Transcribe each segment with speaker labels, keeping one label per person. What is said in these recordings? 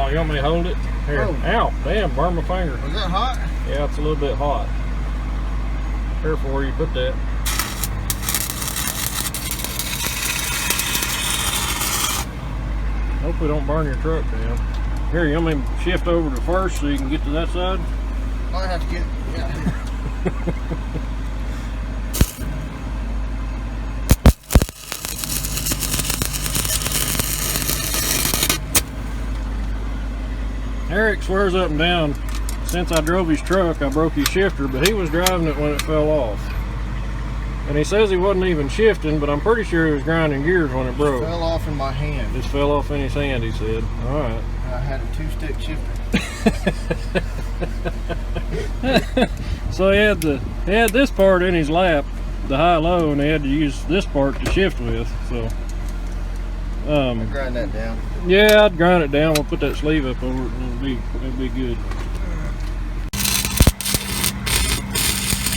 Speaker 1: Oh, you want me to hold it? Here.
Speaker 2: Oh.
Speaker 1: Ow, damn, burned my finger.
Speaker 2: Was that hot?
Speaker 1: Yeah, it's a little bit hot. Careful where you put that. Hope we don't burn your truck down. Here, you want me to shift over to first so you can get to that side?
Speaker 2: I have to get, yeah.
Speaker 1: Eric swears up and down, since I drove his truck, I broke his shifter, but he was driving it when it fell off. And he says he wasn't even shifting, but I'm pretty sure he was grinding gears when it broke.
Speaker 2: It fell off in my hand.
Speaker 1: Just fell off in his hand, he said. All right.
Speaker 2: I had a 2-stick shifter.
Speaker 1: So he had this part in his lap, the high-low, and he had to use this part to shift with. So
Speaker 2: I'll grind that down.
Speaker 1: yeah, I'd grind it down. We'll put that sleeve up over it, and it'll be good.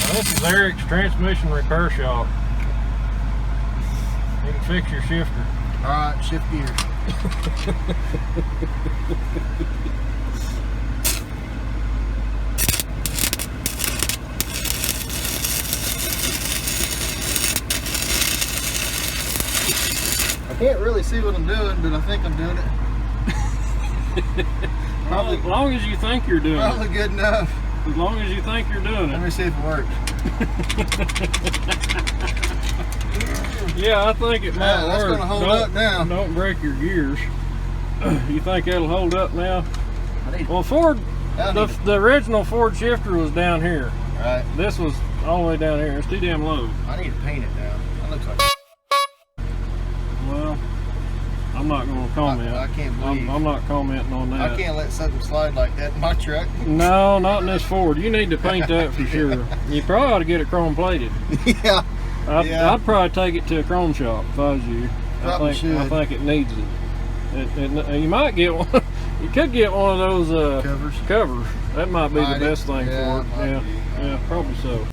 Speaker 1: Now, this is Eric's transmission repair shop. He can fix your shifter.
Speaker 2: All right, shift gears. I can't really see what I'm doing, but I think I'm doing it.
Speaker 1: Probably, as long as you think you're doing
Speaker 2: Probably
Speaker 1: it.
Speaker 2: good enough.
Speaker 1: As long as you think you're doing
Speaker 2: Let
Speaker 1: it.
Speaker 2: me see if it works.
Speaker 1: Yeah, I think it might
Speaker 2: That's
Speaker 1: work.
Speaker 2: gonna hold up now.
Speaker 1: Don't break your gears. You think that'll hold up now?
Speaker 2: I need,
Speaker 1: Well, Ford,
Speaker 2: I need
Speaker 1: the original Ford shifter was down here.
Speaker 2: right.
Speaker 1: This was all the way down here. It's too damn low.
Speaker 2: I need to paint it now. That looks like.
Speaker 1: Well, I'm not going to comment.
Speaker 2: I can't believe.
Speaker 1: I'm not commenting on that.
Speaker 2: I can't let something slide like that in my truck.
Speaker 1: No, not in this Ford. You need to paint that for sure. You probably ought to get it chrome plated.
Speaker 2: Yeah.
Speaker 1: I'd probably take it to a chrome shop if I was you.
Speaker 2: Probably
Speaker 1: I
Speaker 2: should.
Speaker 1: think it needs it. You might get one. You could get one of those covers. That might be the best thing for it. Yeah, probably so.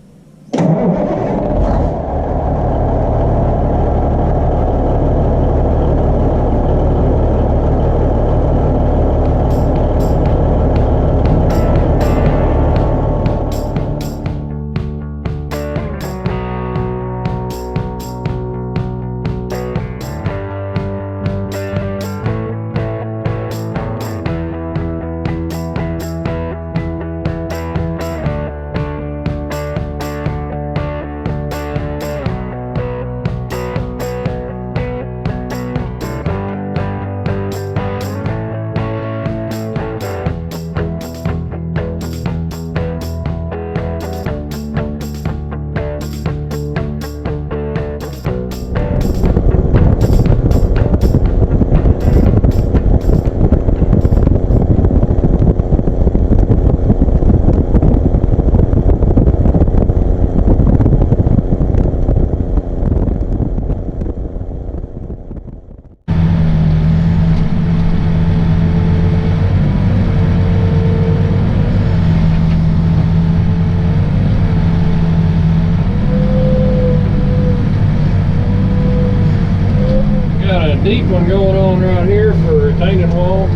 Speaker 1: Deep one going on right here for a retaining wall.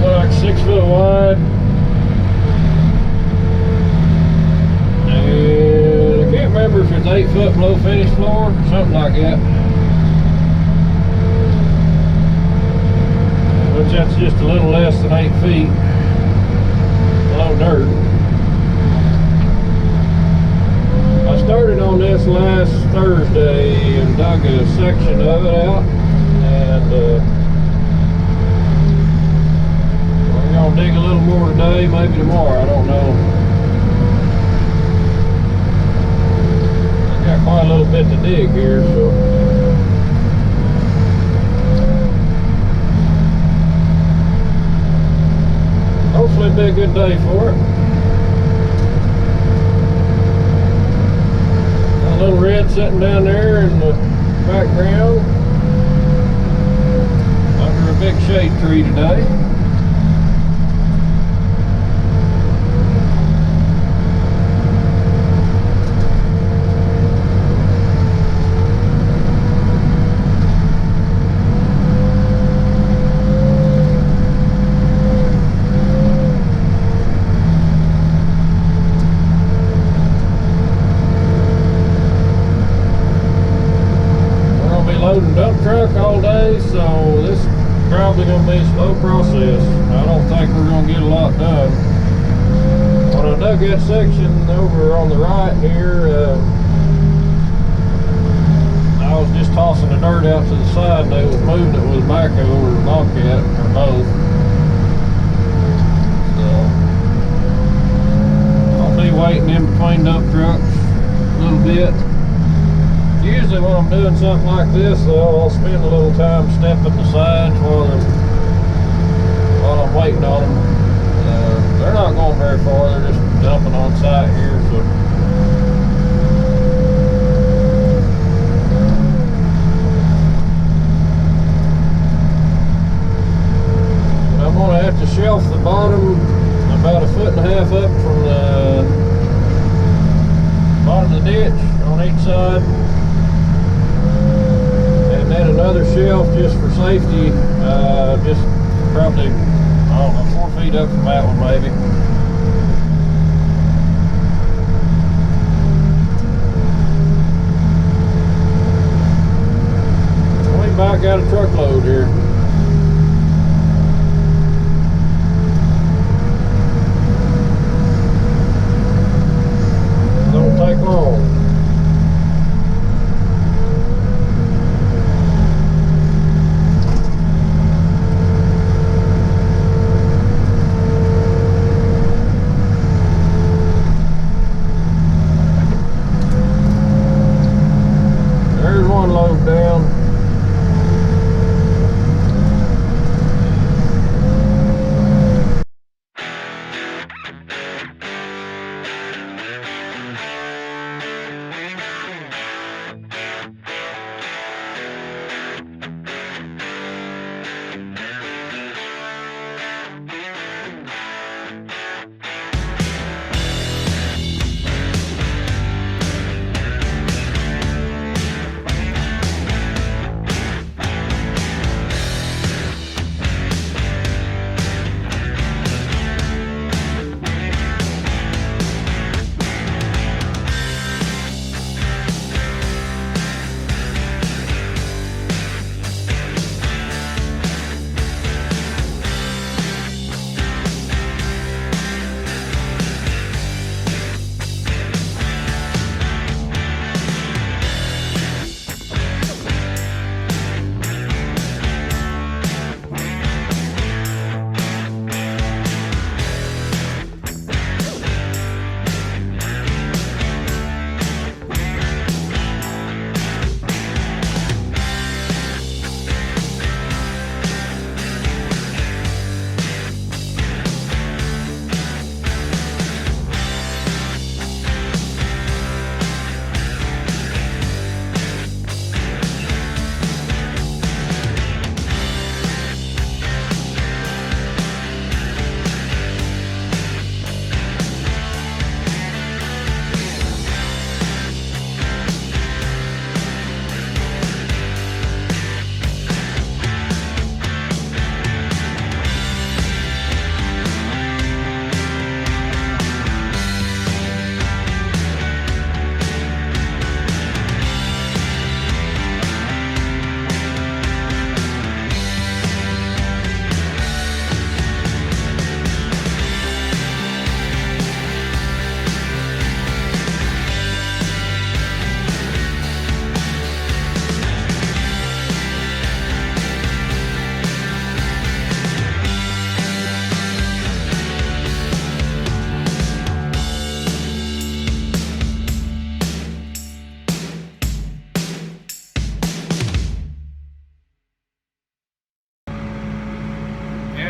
Speaker 1: Like 6 foot wide. And I can't remember if it's 8 foot below finished floor or something like that. Which that's just a little less than 8 feet below dirt. I started on this last Thursday and dug a section of it out, and we're going to dig a little more today, maybe tomorrow, I don't know. I got quite a little bit to dig here, so. Hopefully it'll be a good day for it. Little red sitting down there in the background under a big shade tree today. loading dump truck all day, so this is probably going to be a slow process. I don't think we're going to get a lot done. When I dug that section over on the right here, I was just tossing the dirt out to the side and they was moving it with a backhoe or a bobcat or both. So I'll be waiting in between dump trucks a little bit. Usually when I'm doing something like this, though, I'll spend a little time stepping the sides while I'm waiting on them. They're not going very far, they're just dumping on site here. So I'm going to have to shelf the bottom about 1.5 feet up from the bottom of the ditch on each side. And then another shelf just for safety, just probably, I don't know, 4 feet up from that one maybe. We about got a truckload here. Don't take long. There's one load down.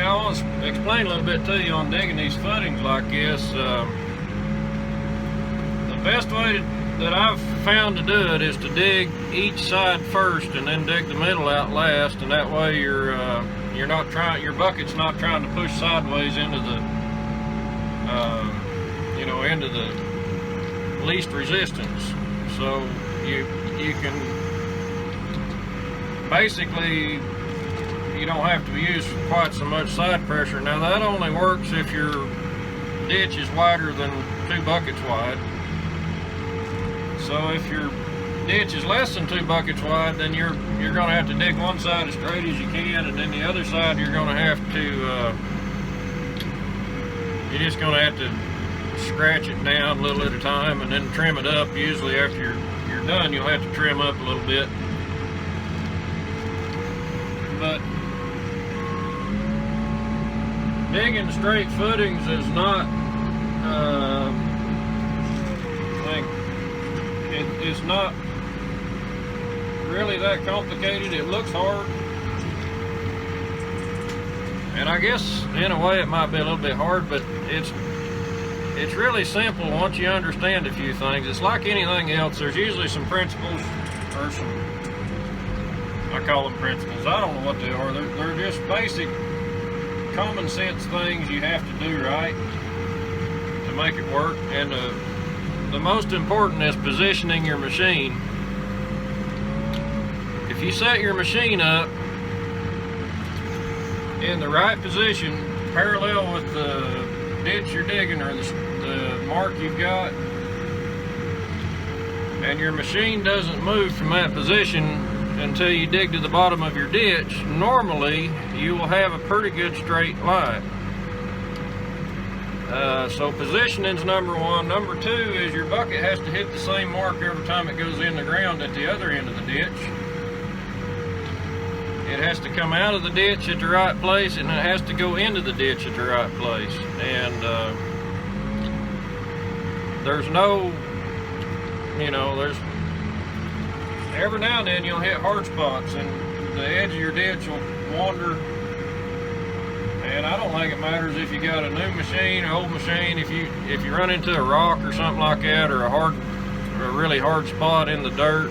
Speaker 1: I want to explain a little bit to you on digging these footings like this. The best way that I've found to do it is to dig each side first and then dig the middle out last, and that way you're not trying, your bucket's not trying to push sideways into the into the least resistance. So you can basically, you don't have to use quite so much side pressure. Now that only works if your ditch is wider than 2 buckets wide. So if you're ditch is less than 2 buckets wide, then you're going to have to dig one side as straight as you can, and then the other side you're going to have to you're just going to have to scratch it down a little at a time and then trim it up. Usually after you're done, you'll have to trim up a little bit. But digging straight footings is not it's not really that complicated. It looks hard, and I guess in a way it might be a little bit hard, but it's really simple once you understand a few things. It's like anything else. There's usually some principles, or some, I call them principles, I don't know what they are. They're just basic common sense things you have to do right to make it work. And the most important is positioning your machine. If you set your machine up in the right position, parallel with the ditch you're digging or the mark you've got, and your machine doesn't move from that position until you dig to the bottom of your ditch, normally you will have a pretty good straight line. So positioning's number one. Number two is your bucket has to hit the same mark every time it goes in the ground at the other end of the ditch. It has to come out of the ditch at the right place, and it has to go into the ditch at the right place. And there's no, there's every now and then you'll hit hard spots and the edge of your ditch will wander. And I don't think it matters if you got a new machine or old machine. If you run into a rock or something like that, or a really hard spot in the dirt,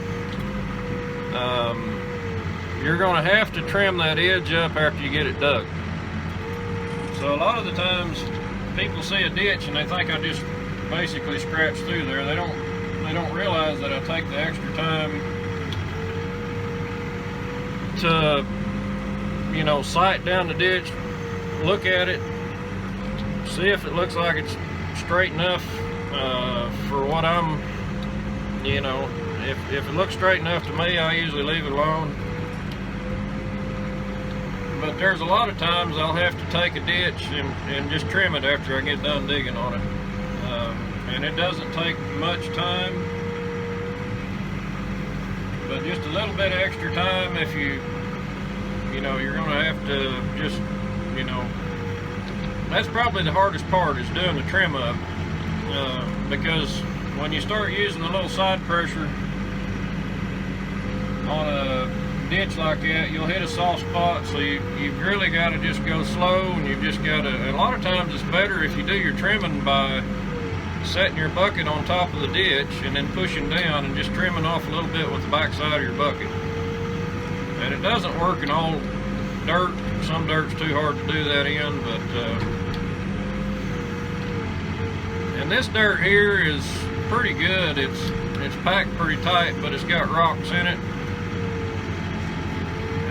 Speaker 1: you're going to have to trim that edge up after you get it dug. So a lot of the times people see a ditch and they think I just basically scratch through there. They don't realize that I take the extra time to, sight down the ditch, look at it, see if it looks like it's straight enough for what I'm, if it looks straight enough to me, I usually leave it alone. But there's a lot of times I'll have to take a ditch and just trim it after I get done digging on it. And it doesn't take much time, but just a little bit of extra time if you're going to have to just, that's probably the hardest part, is doing the trim up. Because when you start using a little side pressure on a ditch like that, you'll hit a soft spot, so you've really got to just go slow, and you've just got to, and a lot of times it's better if you do your trimming by setting your bucket on top of the ditch and then pushing down and just trimming off a little bit with the back side of your bucket. And it doesn't work in all dirt. Some dirt's too hard to do that in, but and this dirt here is pretty good. It's packed pretty tight, but it's got rocks in it.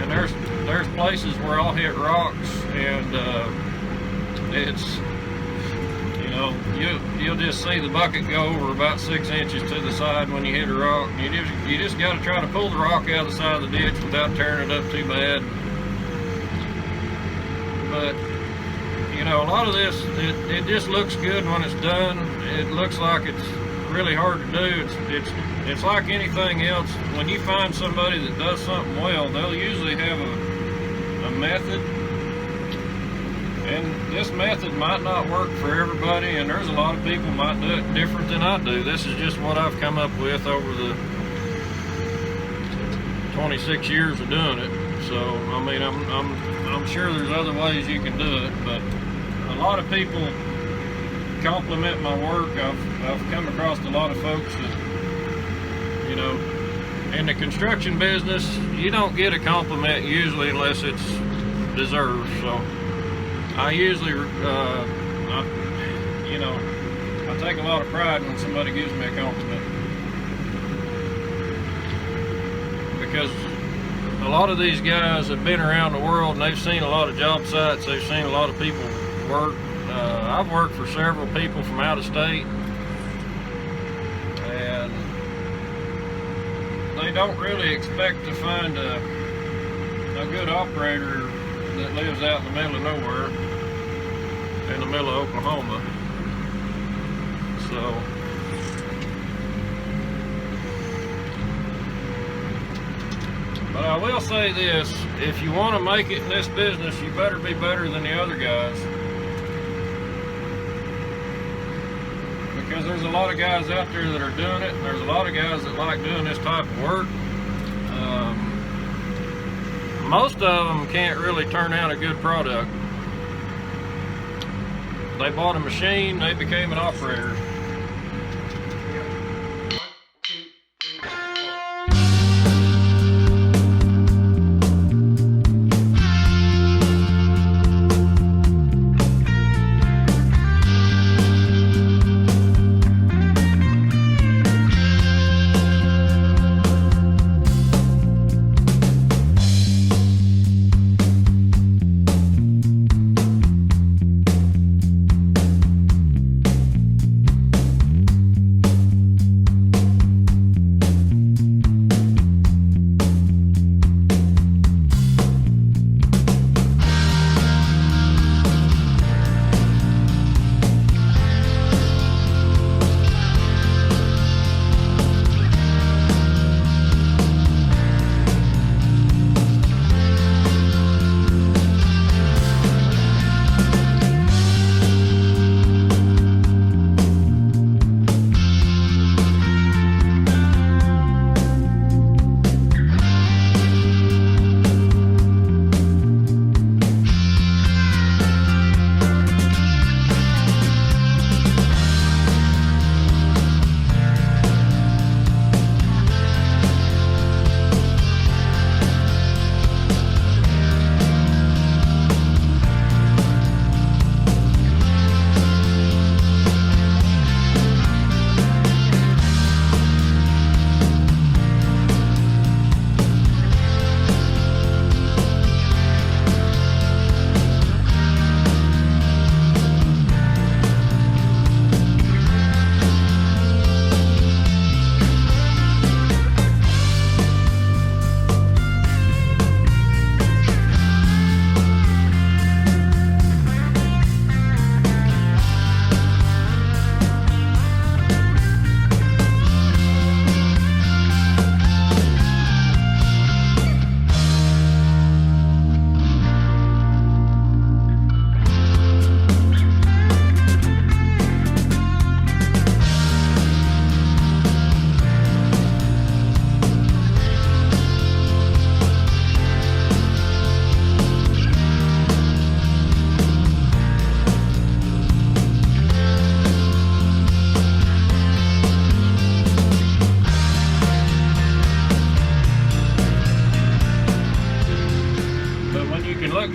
Speaker 1: And there's places where I'll hit rocks, and it's, you'll just see the bucket go over about 6 inches to the side when you hit a rock. You just got to try to pull the rock out of the side of the ditch without tearing it up too bad. But a lot of this, it just looks good when it's done. It looks like it's really hard to do. It's like anything else. When you find somebody that does something well, they'll usually have a method. And this method might not work for everybody, and there's a lot of people might do it different than I do. This is just what I've come up with over the 26 years of doing it. So, I mean, I'm sure there's other ways you can do it, but a lot of people compliment my work. I've come across a lot of folks that, in the construction business, you don't get a compliment usually unless it's deserved. So I usually, I take a lot of pride when somebody gives me a compliment, because a lot of these guys have been around the world and they've seen a lot of job sites. They've seen a lot of people work. I've worked for several people from out of state, and they don't really expect to find a good operator that lives out in the middle of nowhere, in the middle of Oklahoma. So but I will say this, if you want to make it in this business, you better be better than the other guys. Because there's a lot of guys out there that are doing it, and there's a lot of guys that like doing this type of work. Most of them can't really turn out a good product. They bought a machine, they became an operator.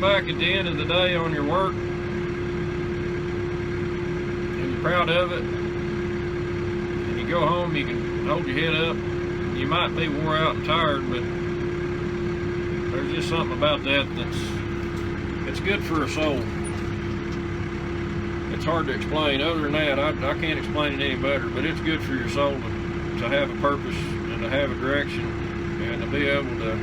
Speaker 1: Back at the end of the day on your work and you're proud of it, and you go home, you can hold your head up. You might be wore out and tired, but there's just something about that it's good for a soul. It's hard to explain. Other than that, I can't explain it any better, but it's good for your soul to have a purpose and to have a direction and to be able to.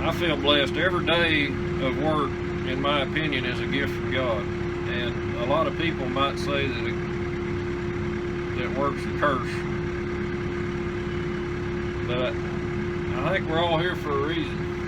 Speaker 1: I feel blessed. Every day of work, in my opinion, is a gift from God. And a lot of people might say that work's a curse. But I think we're all here for a reason.